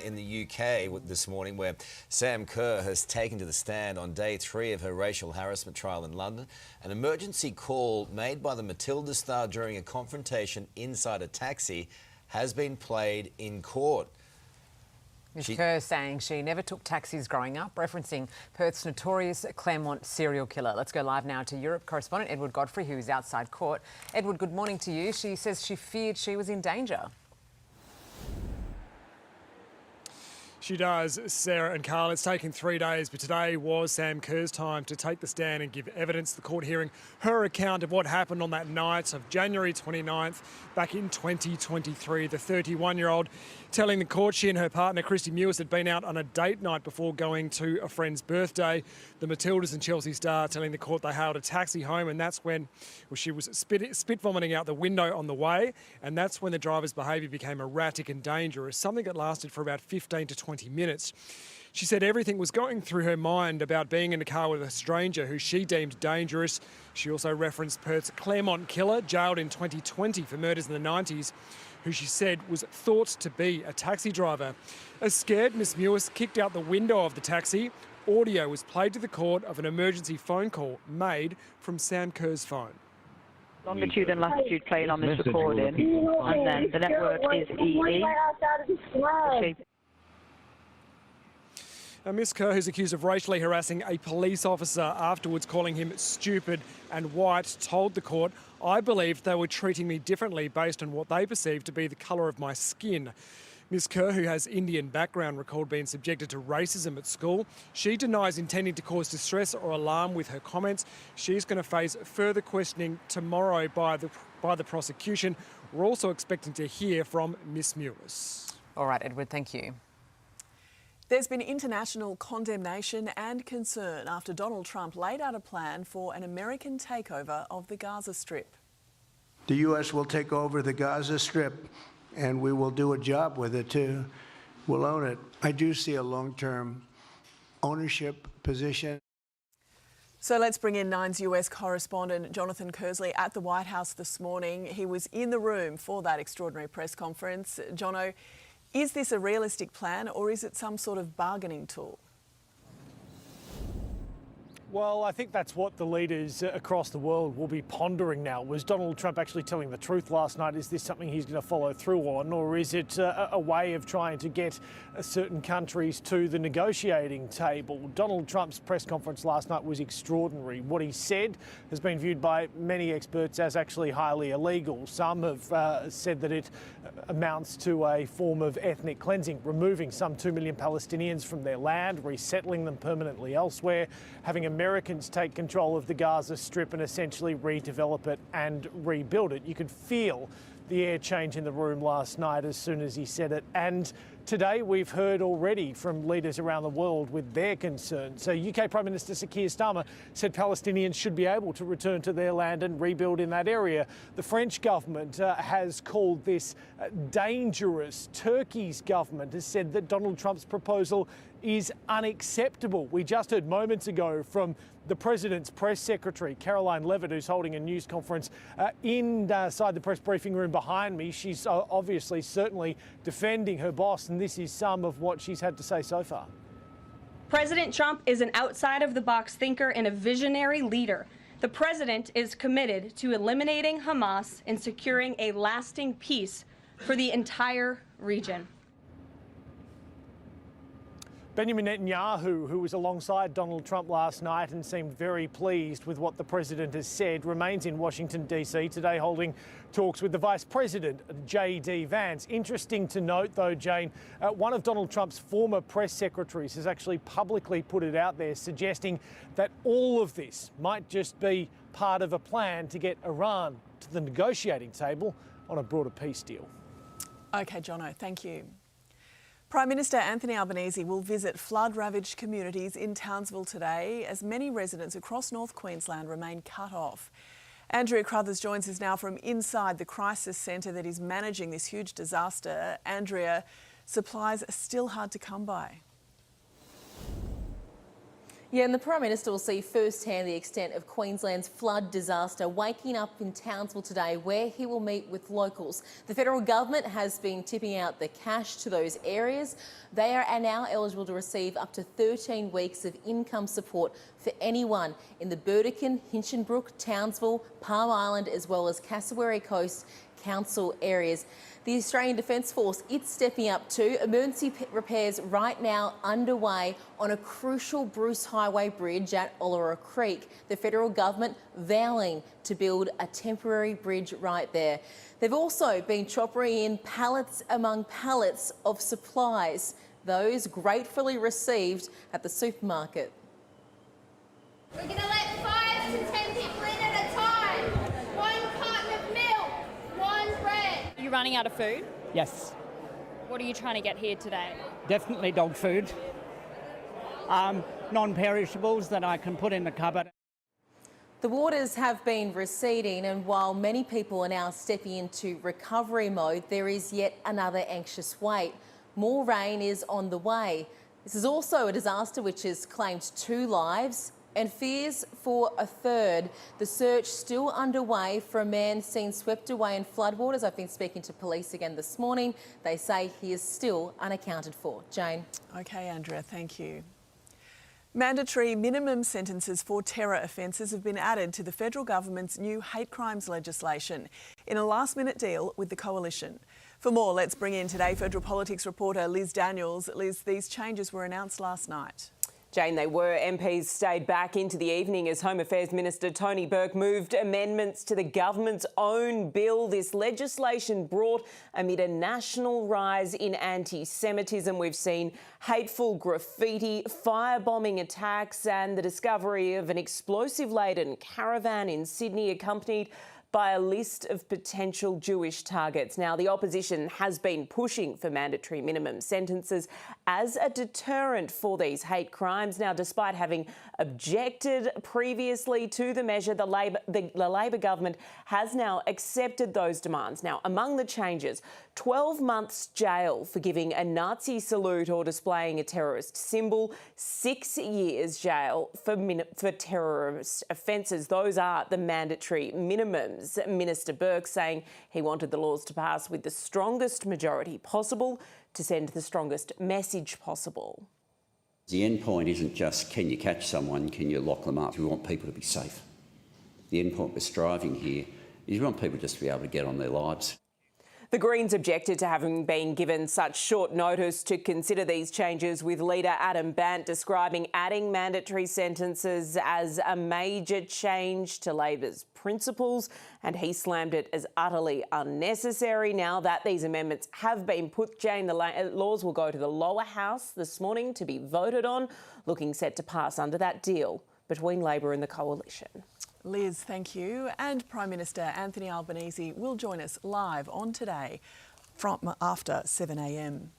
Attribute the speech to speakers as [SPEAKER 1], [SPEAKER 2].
[SPEAKER 1] in the UK this morning, where Sam Kerr has taken to the stand on day 3 of her racial harassment trial in London. An emergency call made by the Matilda star during a confrontation inside a taxi has been played in court.
[SPEAKER 2] Ms Kerr saying she never took taxis growing up, referencing Perth's notorious Claremont serial killer. Let's go live now to Europe correspondent Edward Godfrey, who is outside court. Edward, good morning to you. She says she feared she was in danger.
[SPEAKER 3] She does, Sarah and Carl. It's taken 3 days, but today was Sam Kerr's time to take the stand and give evidence. The court hearing her account of what happened on that night of January 29th back in 2023. The 31-year-old telling the court she and her partner, Christy Mewis, had been out on a date night before going to a friend's birthday. The Matildas and Chelsea star telling the court they hailed a taxi home, and that's when she was spit vomiting out the window on the way, and that's when the driver's behaviour became erratic and dangerous, something that lasted for about 15 to 20 minutes. She said everything was going through her mind about being in a car with a stranger who she deemed dangerous. She also referenced Perth's Claremont killer, jailed in 2020 for murders in the 90s, who she said was thought to be a taxi driver. As scared, Miss Mewis kicked out the window of the taxi. Audio was played to the court of an emergency phone call made from Sam Kerr's phone.
[SPEAKER 4] Longitude and latitude playing on this recording, and then the network is EE.
[SPEAKER 3] Now, Ms Kerr, who's accused of racially harassing a police officer, afterwards calling him stupid and white, told the court, "I believed they were treating me differently based on what they perceived to be the colour of my skin." Ms Kerr, who has Indian background, recalled being subjected to racism at school. She denies intending to cause distress or alarm with her comments. She's going to face further questioning tomorrow by the prosecution. We're also expecting to hear from Ms Mewis.
[SPEAKER 2] All right, Edward, thank you. There's been international condemnation and concern after Donald Trump laid out a plan for an American takeover of the Gaza Strip.
[SPEAKER 5] The U.S. will take over the Gaza Strip, and we will do a job with it too. We'll own it. I do see a long-term ownership position.
[SPEAKER 2] So let's bring in Nine's US correspondent Jonathan Kersley at the White House this morning. He was in the room for that extraordinary press conference. Jono, is this a realistic plan, or is it some sort of bargaining tool?
[SPEAKER 6] Well, I think that's what the leaders across the world will be pondering now. Was Donald Trump actually telling the truth last night? Is this something he's going to follow through on, or is it a way of trying to get certain countries to the negotiating table? Donald Trump's press conference last night was extraordinary. What he said has been viewed by many experts as actually highly illegal. Some have said that it amounts to a form of ethnic cleansing, removing some 2 million Palestinians from their land, resettling them permanently elsewhere, having Americans take control of the Gaza Strip and essentially redevelop it and rebuild it. You could feel the air change in the room last night as soon as he said it. And today we've heard already from leaders around the world with their concerns. So UK Prime Minister Sir Keir Starmer said Palestinians should be able to return to their land and rebuild in that area. The French government has called this dangerous. Turkey's government has said that Donald Trump's proposal is unacceptable. We just heard moments ago from the President's press secretary, Caroline Levitt, who's holding a news conference inside the press briefing room behind me. She's obviously certainly defending her boss, and this is some of what she's had to say so far.
[SPEAKER 7] President Trump is an outside-of-the-box thinker and a visionary leader. The president is committed to eliminating Hamas and securing a lasting peace for the entire region.
[SPEAKER 6] Benjamin Netanyahu, who was alongside Donald Trump last night and seemed very pleased with what the president has said, remains in Washington, D.C. today holding talks with the Vice President, J.D. Vance. Interesting to note, though, Jane, one of Donald Trump's former press secretaries has actually publicly put it out there, suggesting that all of this might just be part of a plan to get Iran to the negotiating table on a broader peace deal.
[SPEAKER 2] OK, Jono, thank you. Prime Minister Anthony Albanese will visit flood-ravaged communities in Townsville today as many residents across North Queensland remain cut off. Andrea Crothers joins us now from inside the crisis centre that is managing this huge disaster. Andrea, supplies are still hard to come by.
[SPEAKER 8] Yeah, and the Prime Minister will see firsthand the extent of Queensland's flood disaster, waking up in Townsville today, where he will meet with locals. The federal government has been tipping out the cash to those areas. They are now eligible to receive up to 13 weeks of income support for anyone in the Burdekin, Hinchinbrook, Townsville, Palm Island, as well as Cassowary Coast Council areas. The Australian Defence Force, it's stepping up too. Emergency repairs right now underway on a crucial Bruce Highway bridge at Uluru Creek. The federal government vowing to build a temporary bridge right there. They've also been choppering in pallets among pallets of supplies, those gratefully received at the supermarket.
[SPEAKER 9] We're going to let 5 to 10 people in at a time. 1 carton of milk, 1 bread.
[SPEAKER 10] Are you running out of food?
[SPEAKER 11] Yes,
[SPEAKER 10] What are you trying to get here today?
[SPEAKER 11] definitely dog food. Non-perishables that I can put in the cupboard.
[SPEAKER 8] The waters have been receding, and while many people are now stepping into recovery mode, there is yet another anxious wait. More rain is on the way. This is also a disaster which has claimed 2 lives and fears for a third. The search still underway for a man seen swept away in floodwaters. I've been speaking to police again this morning. They say he is still unaccounted for. Jane.
[SPEAKER 2] OK, Andrea, thank you. Mandatory minimum sentences for terror offences have been added to the federal government's new hate crimes legislation in a last-minute deal with the Coalition. For more, let's bring in Today federal politics reporter Liz Daniels. Liz, these changes were announced last night.
[SPEAKER 12] Jane, they were. MPs stayed back into the evening as Home Affairs Minister Tony Burke moved amendments to the government's own bill. This legislation brought amid a national rise in anti-Semitism. We've seen hateful graffiti, firebombing attacks and the discovery of an explosive-laden caravan in Sydney accompanied by a list of potential Jewish targets. Now, the opposition has been pushing for mandatory minimum sentences as a deterrent for these hate crimes. Now, despite having objected previously to the measure, the Labor government has now accepted those demands. Now, among the changes, 12 months jail for giving a Nazi salute or displaying a terrorist symbol, 6 years jail for terrorist offences. Those are the mandatory minimums. Minister Burke saying he wanted the laws to pass with the strongest majority possible to send the strongest message possible.
[SPEAKER 13] The end point isn't just can you catch someone, can you lock them up? We want people to be safe. The end point we're striving here is we want people just to be able to get on their lives.
[SPEAKER 12] The Greens objected to having been given such short notice to consider these changes, with leader Adam Bant describing adding mandatory sentences as a major change to Labor's principles, and he slammed it as utterly unnecessary. Now that these amendments have been put, Jane, the laws will go to the lower house this morning to be voted on, looking set to pass under that deal between Labor and the Coalition.
[SPEAKER 2] Liz, thank you. And Prime Minister Anthony Albanese will join us live on Today from after 7 a.m.